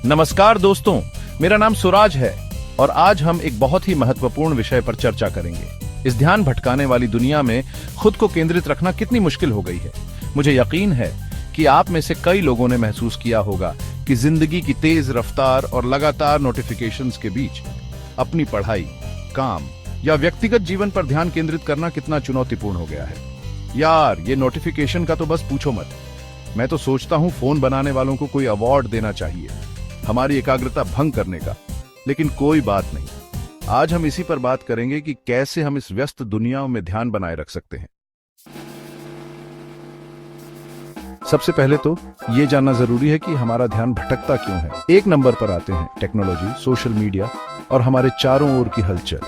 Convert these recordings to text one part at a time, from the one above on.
नमस्कार दोस्तों, मेरा नाम सुराज है और आज हम एक बहुत ही महत्वपूर्ण विषय पर चर्चा करेंगे। इस ध्यान भटकाने वाली दुनिया में खुद को केंद्रित रखना कितनी मुश्किल हो गई है। मुझे यकीन है कि आप में से कई लोगों ने महसूस किया होगा कि जिंदगी की तेज रफ्तार और लगातार नोटिफिकेशंस के बीच अपनी पढ़ाई, काम या व्यक्तिगत जीवन पर ध्यान केंद्रित करना कितना चुनौतीपूर्ण हो गया है। यार, ये नोटिफिकेशन का तो बस पूछो मत। मैं तो सोचता हूं फोन बनाने वालों को कोई अवार्ड देना चाहिए हमारी एकाग्रता भंग करने का। लेकिन कोई बात नहीं, आज हम इसी पर बात करेंगे कि कैसे हम इस व्यस्त दुनिया में ध्यान बनाए रख सकते हैं। सबसे पहले तो ये जानना जरूरी है कि हमारा ध्यान भटकता क्यों है। एक नंबर पर आते हैं टेक्नोलॉजी, सोशल मीडिया और हमारे चारों ओर की हलचल।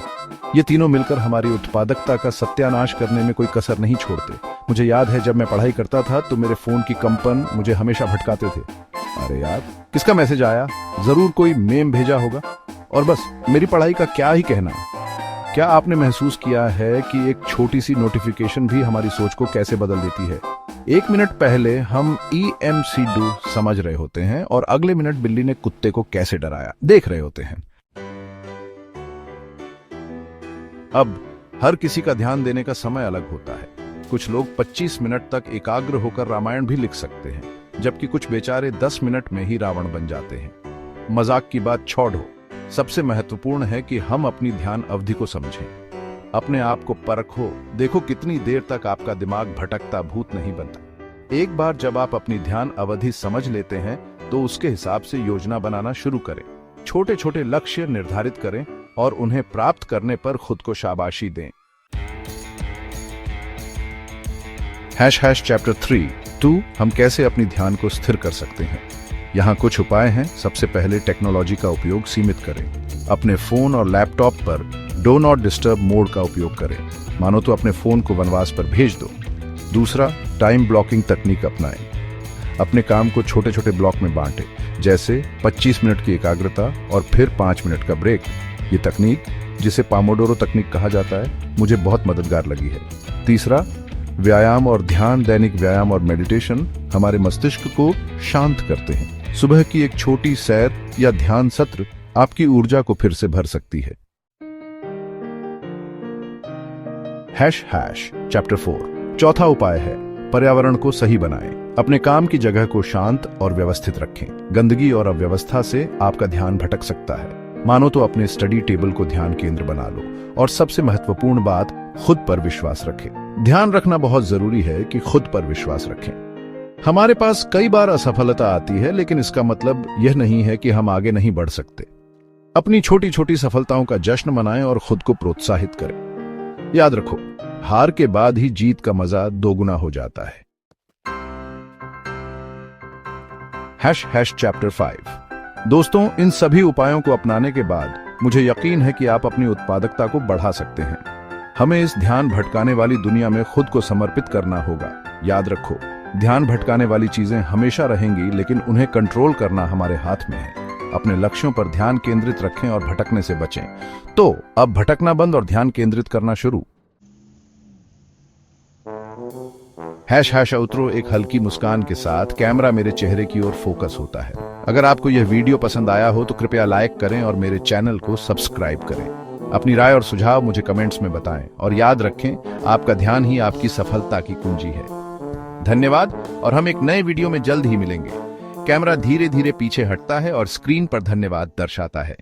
ये तीनों मिलकर हमारी उत्पादकता का सत्यानाश करने में कोई कसर नहीं छोड़ते। मुझे याद है जब मैं पढ़ाई करता था तो मेरे फोन की कंपन मुझे हमेशा भटकाते थे। अरे यार, किसका मैसेज आया, जरूर कोई मेम भेजा होगा और बस मेरी पढ़ाई का क्या ही कहना। क्या आपने महसूस किया है कि एक छोटी सी नोटिफिकेशन भी हमारी सोच को कैसे बदल देती है। एक मिनट पहले हम EMC2 समझ रहे होते हैं और अगले मिनट बिल्ली ने कुत्ते को कैसे डराया देख रहे होते हैं। अब हर किसी का ध्यान देने का समय अलग होता है। कुछ लोग 25 मिनट तक एकाग्र होकर रामायण भी लिख सकते हैं, जबकि कुछ बेचारे 10 मिनट में ही रावण बन जाते हैं। मजाक की बात छोड़ो, सबसे महत्वपूर्ण है कि हम अपनी ध्यान अवधि को समझें, अपने आप को परखो। देखो कितनी देर तक आपका दिमाग भटकता भूत नहीं बनता। एक बार जब आप अपनी ध्यान अवधि समझ लेते हैं तो उसके हिसाब से योजना बनाना शुरू करें। छोटे छोटे लक्ष्य निर्धारित करें और उन्हें प्राप्त करने पर खुद को शाबाशी दें। चैप्टर 3 हम कैसे अपनी ध्यान को स्थिर कर सकते हैं। यहाँ कुछ उपाय हैं। सबसे पहले टेक्नोलॉजी का उपयोग सीमित करें। अपने फोन और लैपटॉप पर डो नॉट डिस्टर्ब मोड का उपयोग करें, मानो तो अपने फोन को वनवास पर भेज दो। दूसरा, टाइम ब्लॉकिंग तकनीक अपनाएं। अपने काम को छोटे छोटे ब्लॉक में बांटें, जैसे 25 मिनट की एकाग्रता और फिर 5 मिनट का ब्रेक। ये तकनीक, जिसे पामोडोरो तकनीक कहा जाता है, मुझे बहुत मददगार लगी है। तीसरा, व्यायाम और ध्यान। दैनिक व्यायाम और मेडिटेशन हमारे मस्तिष्क को शांत करते हैं। सुबह की एक छोटी सैर या ध्यान सत्र आपकी ऊर्जा को फिर से भर सकती है। चैप्टर 4 चौथा उपाय है पर्यावरण को सही बनाएं। अपने काम की जगह को शांत और व्यवस्थित रखें। गंदगी और अव्यवस्था से आपका ध्यान भटक सकता है। मानो तो अपने स्टडी टेबल को ध्यान केंद्र बना लो। और सबसे महत्वपूर्ण बात, खुद पर विश्वास रखें। ध्यान रखना बहुत जरूरी है कि खुद पर विश्वास रखें। हमारे पास कई बार असफलता आती है, लेकिन इसका मतलब यह नहीं है कि हम आगे नहीं बढ़ सकते। अपनी छोटी छोटी सफलताओं का जश्न मनाएं और खुद को प्रोत्साहित करें। याद रखो, हार के बाद ही जीत का मजा दोगुना हो जाता है। चैप्टर 5 दोस्तों, इन सभी उपायों को अपनाने के बाद मुझे यकीन है कि आप अपनी उत्पादकता को बढ़ा सकते हैं। हमें इस ध्यान भटकाने वाली दुनिया में खुद को समर्पित करना होगा। याद रखो, ध्यान भटकाने वाली चीजें हमेशा रहेंगी, लेकिन उन्हें कंट्रोल करना हमारे हाथ में है। अपने लक्ष्यों पर ध्यान केंद्रित रखें और भटकने से बचें। तो अब भटकना बंद और ध्यान केंद्रित करना शुरू। आउटरो एक हल्की मुस्कान के साथ कैमरा मेरे चेहरे की ओर फोकस होता है। अगर आपको यह वीडियो पसंद आया हो तो कृपया लाइक करें और मेरे चैनल को सब्सक्राइब करें। अपनी राय और सुझाव मुझे कमेंट्स में बताएं और याद रखें, आपका ध्यान ही आपकी सफलता की कुंजी है। धन्यवाद और हम एक नए वीडियो में जल्द ही मिलेंगे। कैमरा धीरे धीरे पीछे हटता है और स्क्रीन पर धन्यवाद दर्शाता है।